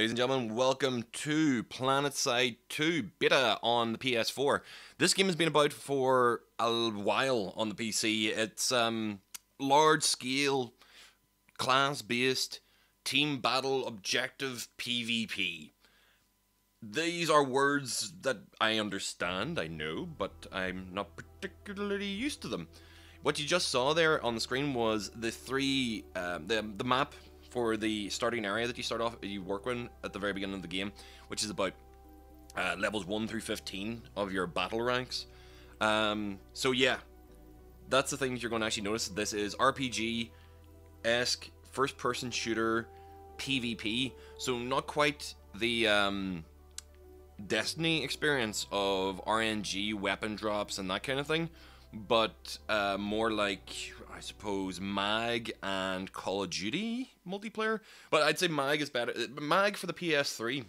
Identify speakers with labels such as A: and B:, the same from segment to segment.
A: ladies and gentlemen, welcome to PlanetSide 2 Beta on the PS4. This game has been about for a while on the PC. It's large-scale, class-based, team battle objective PvP. These are words that I understand, I know, but I'm not particularly used to them. What you just saw there on the screen was the map for the starting area that you work with at the very beginning of the game, which is about levels 1 through 15 of your battle ranks. So yeah, that's the things you're going to actually notice. This is RPG-esque first-person shooter PvP, so not quite the Destiny experience of RNG weapon drops and that kind of thing, but more like, I suppose, MAG and Call of Duty multiplayer. But I'd say MAG is better. MAG for the PS3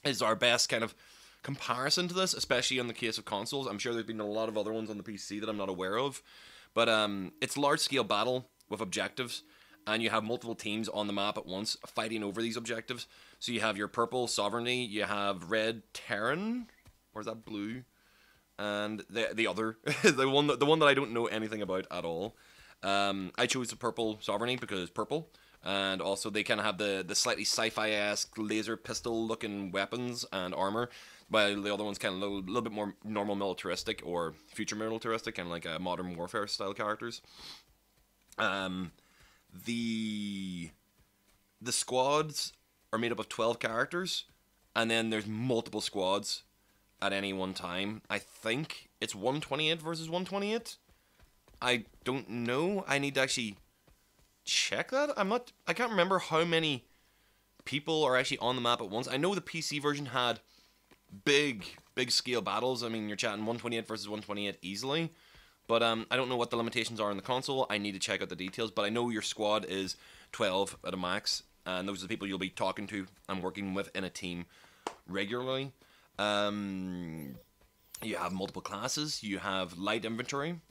A: is our best kind of comparison to this, especially in the case of consoles. I'm sure there's been a lot of other ones on the PC that I'm not aware of. But it's large-scale battle with objectives, and you have multiple teams on the map at once fighting over these objectives. So you have your purple Sovereignty, you have red Terran, or is that blue? And the other, the one that I don't know anything about at all. I chose the purple Sovereignty because it's purple, and also they kind of have the slightly sci-fi-esque laser pistol looking weapons and armor, while the other one's kind of a little bit more normal militaristic or future militaristic, kind of like modern warfare style characters. The squads are made up of 12 characters, and then there's multiple squads at any one time. I think it's 128 versus 128. I don't know. I need to actually check that. I can't remember how many people are actually on the map at once. I know the PC version had big scale battles. I mean, you're chatting 128 versus 128 easily. But I don't know what the limitations are on the console. I need to check out the details. But I know your squad is 12 at a max, and those are the people you'll be talking to and working with in a team regularly. You have multiple classes. You have light inventory.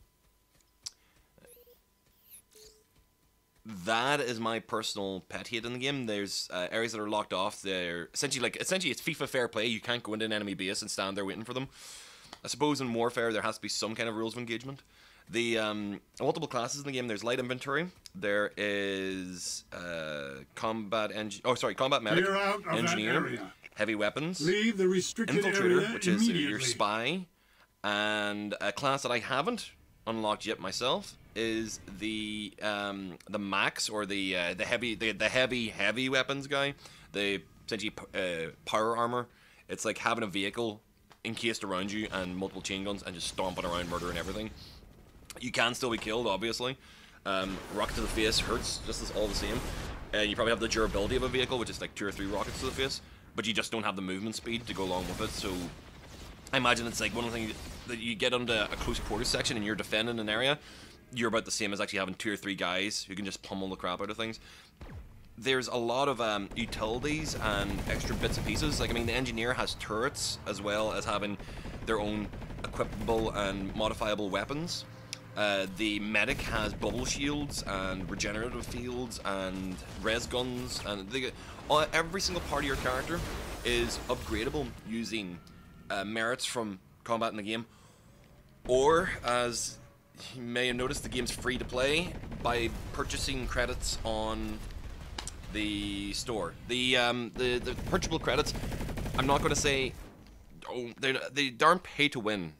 A: That is my personal pet hate in the game. There's areas that are locked off. They're essentially it's FIFA fair play. You can't go into an enemy base and stand there waiting for them. I suppose in Warfare there has to be some kind of rules of engagement. The multiple classes in the game. There's light inventory. There is combat medic, engineer, heavy weapons,
B: leave the restricted
A: infiltrator,
B: area
A: which is your spy, and a class that I haven't unlocked yet myself is the max, or the heavy weapons guy. The essentially power armor. It's like having a vehicle encased around you and multiple chain guns and just stomping around, murdering everything. You can still be killed, obviously. Rocket to the face hurts just as all the same. And you probably have the durability of a vehicle, which is like 2 or 3 rockets to the face, but you just don't have the movement speed to go along with it. So I imagine it's like one of the things that you get into a close quarters section and you're defending an area, you're about the same as actually having 2 or 3 guys who can just pummel the crap out of things. There's a lot of utilities and extra bits and pieces. Like, I mean, the engineer has turrets as well as having their own equipable and modifiable weapons. The medic has bubble shields and regenerative fields and res guns, and every single part of your character is upgradable using merits from combat in the game, or, as you may have noticed, the game's free to play by purchasing credits on the store. The purchasable credits, I'm not going to say, they aren't pay to win.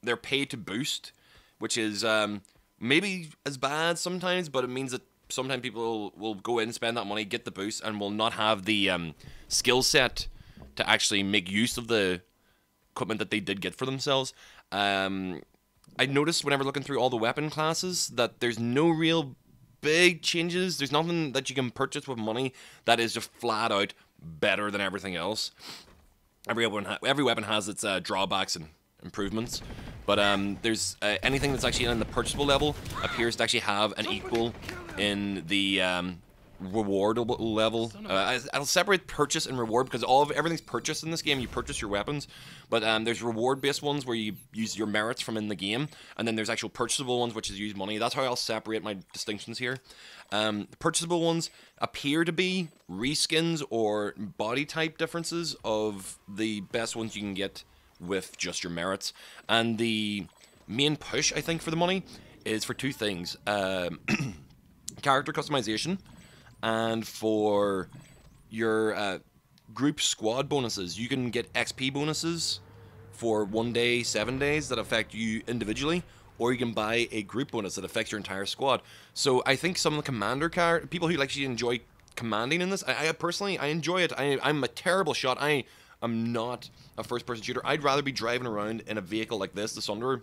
A: They're pay to boost, which is maybe as bad sometimes, but it means that sometimes people will go in, spend that money, get the boost, and will not have the skill set to actually make use of the equipment that they did get for themselves. I noticed whenever looking through all the weapon classes that there's no real big changes. There's nothing that you can purchase with money that is just flat out better than everything else. Every weapon has its drawbacks and improvements, but there's anything that's actually in the purchasable level appears to actually have an equal in the rewardable level. I'll separate purchase and reward because everything's purchased in this game. You purchase your weapons, but there's reward-based ones where you use your merits from in the game, and then there's actual purchasable ones which is use money. That's how I'll separate my distinctions here. The purchasable ones appear to be reskins or body type differences of the best ones you can get with just your merits, and the main push I think for the money is for two things: character customization, and for your group squad bonuses. You can get XP bonuses for 1 day, 7 days that affect you individually, or you can buy a group bonus that affects your entire squad. So I think some of the commander people who actually enjoy commanding in this, I personally enjoy it. I'm a terrible shot. I am not a first-person shooter. I'd rather be driving around in a vehicle like this, the Sunderer,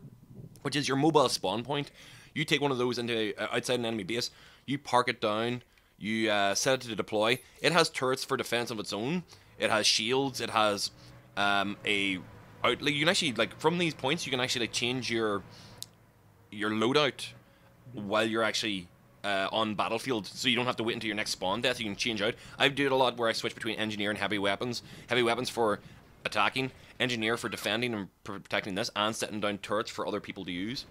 A: which is your mobile spawn point. You take one of those into outside an enemy base, you park it down, you set it to deploy. It has turrets for defense of its own. It has shields. It has a outlet. You can actually, like, from these points, you can actually like change your loadout while you're actually on battlefield, so you don't have to wait until your next spawn death. You can change out. I do it a lot where I switch between engineer and heavy weapons. Heavy weapons for attacking, engineer for defending and protecting this, and setting down turrets for other people to use.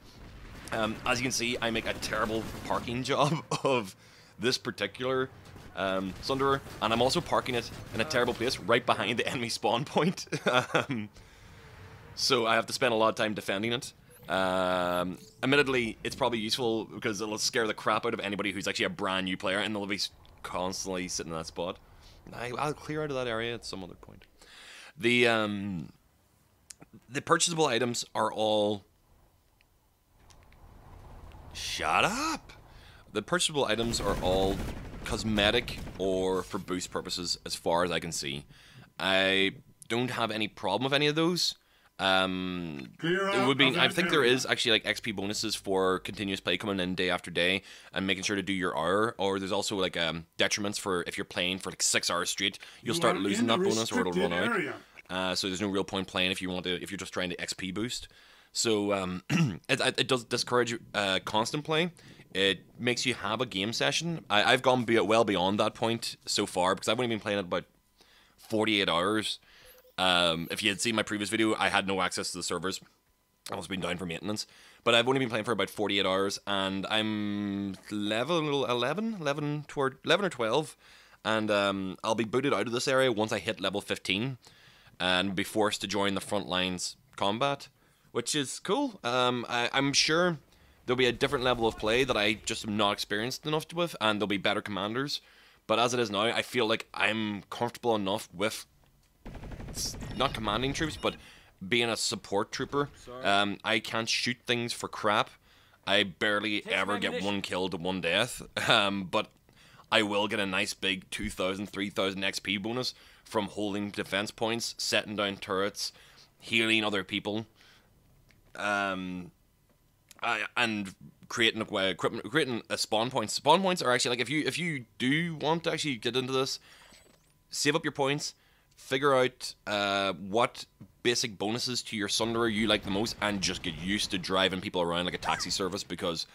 A: As you can see, I make a terrible parking job of this particular Sunderer, and I'm also parking it in a terrible place right behind the enemy spawn point. So I have to spend a lot of time defending it. Admittedly, it's probably useful because it'll scare the crap out of anybody who's actually a brand new player, and they'll be constantly sitting in that spot. I'll clear out of that area at some other point. The purchasable items are all... Shut up! The purchasable items are all cosmetic or for boost purposes, as far as I can see. I don't have any problem with any of those. It would be. I think there is actually like XP bonuses for continuous play coming in day after day and making sure to do your hour. Or there's also like detriments for if you're playing for like 6 hours straight, you'll start losing that bonus or it'll run out. So there's no real point playing if you're just trying to XP boost. So it does discourage constant play. It makes you have a game session. I've gone well beyond that point so far because I've only been playing it about 48 hours. If you had seen my previous video, I had no access to the servers. I was been down for maintenance. But I've only been playing for about 48 hours, and I'm level 11 or 12. And I'll be booted out of this area once I hit level 15 and be forced to join the front lines combat, which is cool. I'm sure there'll be a different level of play that I just am not experienced enough with, and there'll be better commanders. But as it is now, I feel like I'm comfortable enough with not commanding troops, but being a support trooper. I can't shoot things for crap. I barely ever get 1 kill to 1 death. But I will get a nice big 2,000, 3,000 XP bonus from holding defense points, setting down turrets, healing other people, and creating a spawn point. Spawn points are actually like if you do want to actually get into this, save up your points. Figure out what basic bonuses to your Sunderer you like the most, and just get used to driving people around like a taxi service, because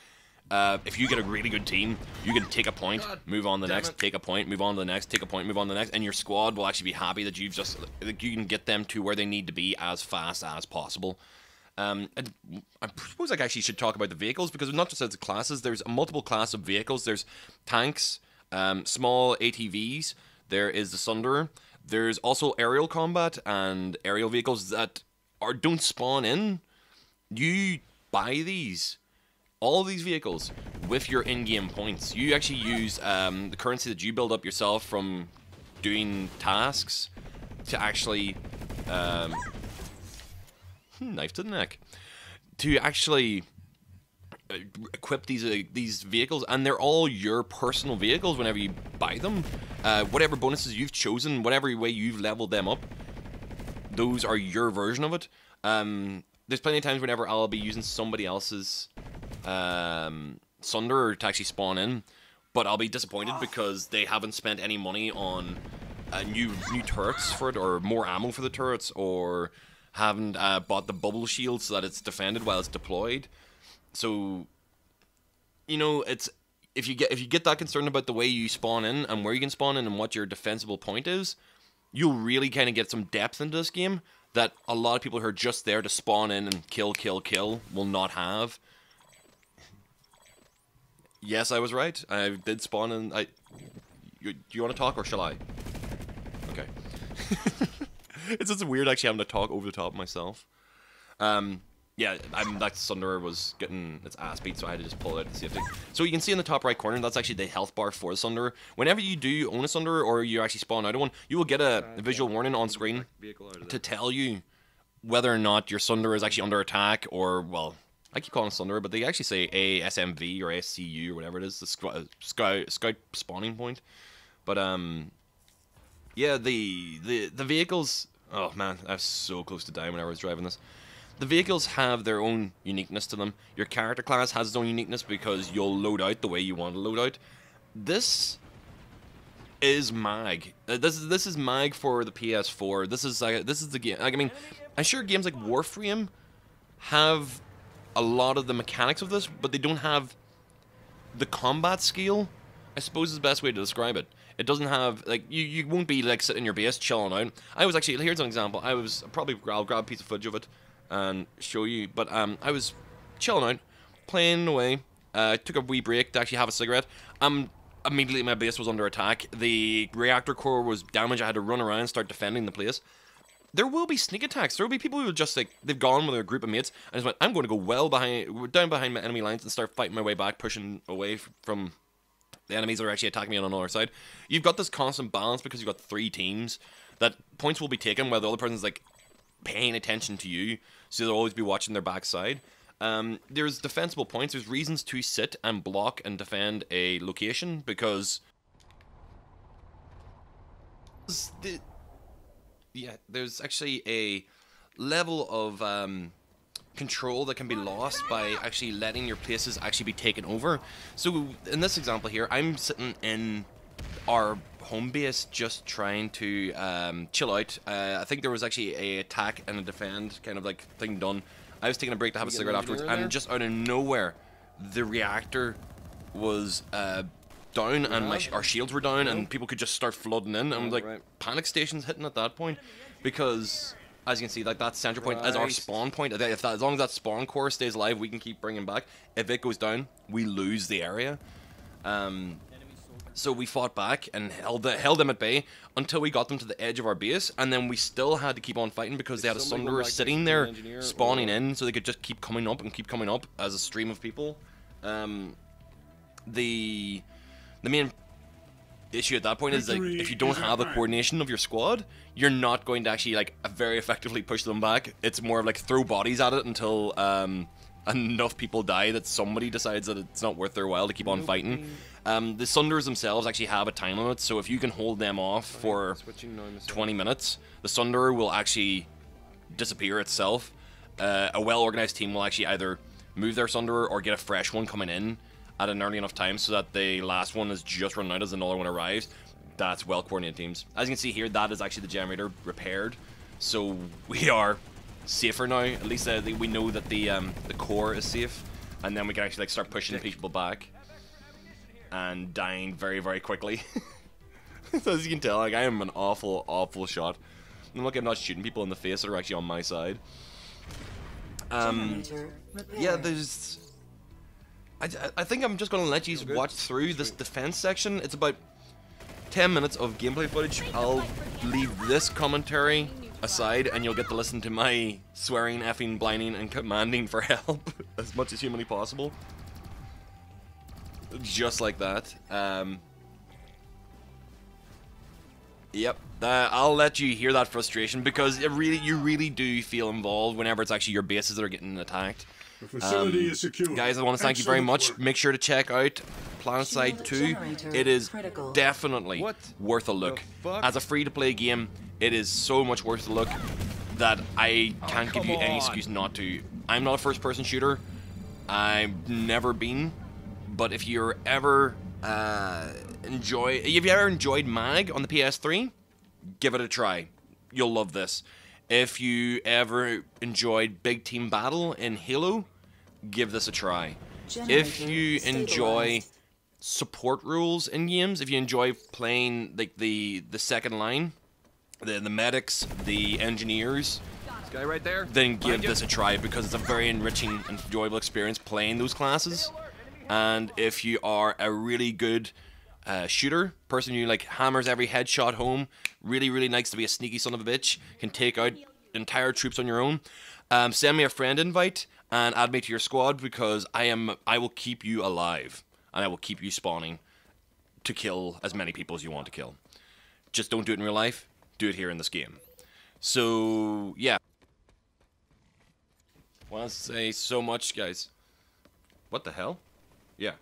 A: if you get a really good team, you can take a point, move on to the next, take a point, move on to the next, take a point, move on to the next, and your squad will actually be happy that you can get them to where they need to be as fast as possible. And I suppose I actually should talk about the vehicles, because not just as classes, there's a multiple class of vehicles. There's tanks, small ATVs, there is the Sunderer. There's also aerial combat and aerial vehicles that don't spawn in. You buy all these vehicles with your in-game points. You actually use the currency that you build up yourself from doing tasks to actually knife to the neck, to actually equip these vehicles, and they're all your personal vehicles whenever you buy them. Whatever bonuses you've chosen, whatever way you've leveled them up, those are your version of it. There's plenty of times whenever I'll be using somebody else's Sunderer to actually spawn in, but I'll be disappointed because they haven't spent any money on new turrets for it, or more ammo for the turrets, or haven't bought the bubble shield so that it's defended while it's deployed. So, you know, if you get that concerned about the way you spawn in and where you can spawn in and what your defensible point is, you'll really kind of get some depth into this game that a lot of people who are just there to spawn in and kill will not have. Yes, I was right. I did spawn in. Do you want to talk or shall I? Okay. It's just weird actually having to talk over the top of myself. Yeah, that Sunderer was getting its ass beat, so I had to just pull it out to see if it... So you can see in the top right corner, that's actually the health bar for the Sunderer. Whenever you do own a Sunderer, or you actually spawn out of one, you will get a visual warning on screen to tell you whether or not your Sunderer is actually under attack, or, well, I keep calling it Sunderer, but they actually say ASMV or ASCU or whatever it is, the scout spawning point. But, yeah, the vehicles... Oh, man, I was so close to dying whenever I was driving this. The vehicles have their own uniqueness to them. Your character class has its own uniqueness because you'll load out the way you want to load out. This is mag. This is mag for the PS4. This is the game. Like, I mean, I'm sure games like Warframe have a lot of the mechanics of this, but they don't have the combat skill. I suppose is the best way to describe it. It doesn't have, like, you won't be like sitting in your base chilling out. I was actually, here's an example. I'll grab a piece of footage of it and show you, but I was chilling out, playing away, took a wee break to actually have a cigarette. Immediately my base was under attack. The reactor core was damaged. I had to run around and start defending the place. There will be sneak attacks. There will be people who just, like, they've gone with a group of mates and just went, I'm going to go down behind my enemy lines and start fighting my way back, pushing away from the enemies that are actually attacking me on another side. You've got this constant balance because you've got 3 teams that points will be taken where the other person's, like, paying attention to you, so they'll always be watching their backside. There's defensible points. There's reasons to sit and block and defend a location because there's actually a level of control that can be lost by actually letting your places actually be taken over. So in this example here, I'm sitting in our home base just trying to chill out. I think there was actually a attack and a defend kind of like thing done. I was taking a break to have a cigarette afterwards, and just out of nowhere, the reactor was down, and our shields were down, and people could just start flooding in, and like panic stations hitting at that point, because as you can see, like that center point is our spawn point. As long as that spawn core stays alive, we can keep bringing back. If it goes down, we lose the area. So we fought back and held them at bay until we got them to the edge of our base, and then we still had to keep on fighting because they had a Sunderer sitting there spawning in, so they could just keep coming up as a stream of people. The main issue at that point is that if you don't have the coordination of your squad, you're not going to actually like very effectively push them back. It's more of like throw bodies at it until enough people die that somebody decides that it's not worth their while to keep on fighting. The Sunderers themselves actually have a time limit, so if you can hold them off for 20 minutes, the Sunderer will actually disappear itself. A well-organized team will actually either move their Sunderer or get a fresh one coming in at an early enough time so that the last one is just running out as another one arrives. That's well-coordinated teams. As you can see here, that is actually the generator repaired, so we are safer now. At least we know that the core is safe, and then we can actually like start pushing people back and dying very, very quickly. So as you can tell, like, I am an awful, awful shot. And look, I'm not shooting people in the face that are actually on my side. Yeah, there's... I think I'm just going to let you watch through this defense section. It's about 10 minutes of gameplay footage. I'll leave this commentary aside, and you'll get to listen to my swearing, effing, blinding, and commanding for help as much as humanly possible. Just like that. Yep. I'll let you hear that frustration because you really do feel involved whenever it's actually your bases that are getting attacked.
B: The facility is secure.
A: Guys, I want to thank you very much. Make sure to check out PlanetSide 2. It is definitely worth a look. As a free-to-play game, it is so much worth a look that I can't give you any excuse not to. I'm not a first-person shooter. I've never been. But if you're ever enjoyed Mag on the PS3, give it a try. You'll love this. If you ever enjoyed Big Team Battle in Halo, give this a try. If you enjoy support rules in games. If you enjoy playing like the second line, the medics, the engineers,
C: This guy right there.
A: then give this a try, because it's a very enriching and enjoyable experience playing those classes. And if you are a really good shooter, person who like hammers every headshot home, really likes to be a sneaky son of a bitch, can take out entire troops on your own, send me a friend invite and add me to your squad, because I will keep you alive and I will keep you spawning to kill as many people as you want to kill. Just don't do it in real life, do it here in this game. So yeah, I want to say so much, guys. What the hell? Yeah.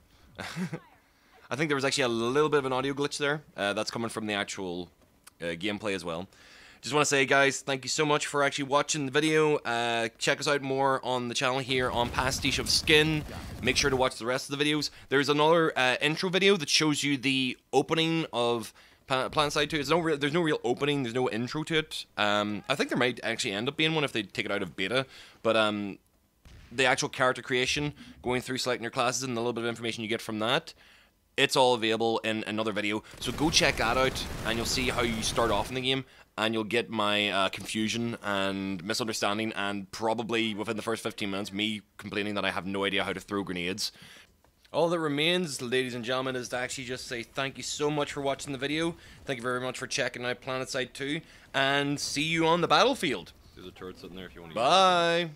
A: I think there was actually a little bit of an audio glitch there. That's coming from the actual gameplay as well. Just want to say, guys, thank you so much for actually watching the video. Check us out more on the channel here on PasticheofSkin. Make sure to watch the rest of the videos. There's another intro video that shows you the opening of PlanetSide 2. There's no real opening. There's no intro to it. I think there might actually end up being one if they take it out of beta. But the actual character creation, going through selecting your classes and the little bit of information you get from that, it's all available in another video. So go check that out and you'll see how you start off in the game, and you'll get my confusion and misunderstanding, and probably within the first 15 minutes me complaining that I have no idea how to throw grenades. All that remains, ladies and gentlemen, is to actually just say thank you so much for watching the video. Thank you very much for checking out PlanetSide 2, and see you on the battlefield.
C: There's a turret sitting there if you want to.
A: Bye.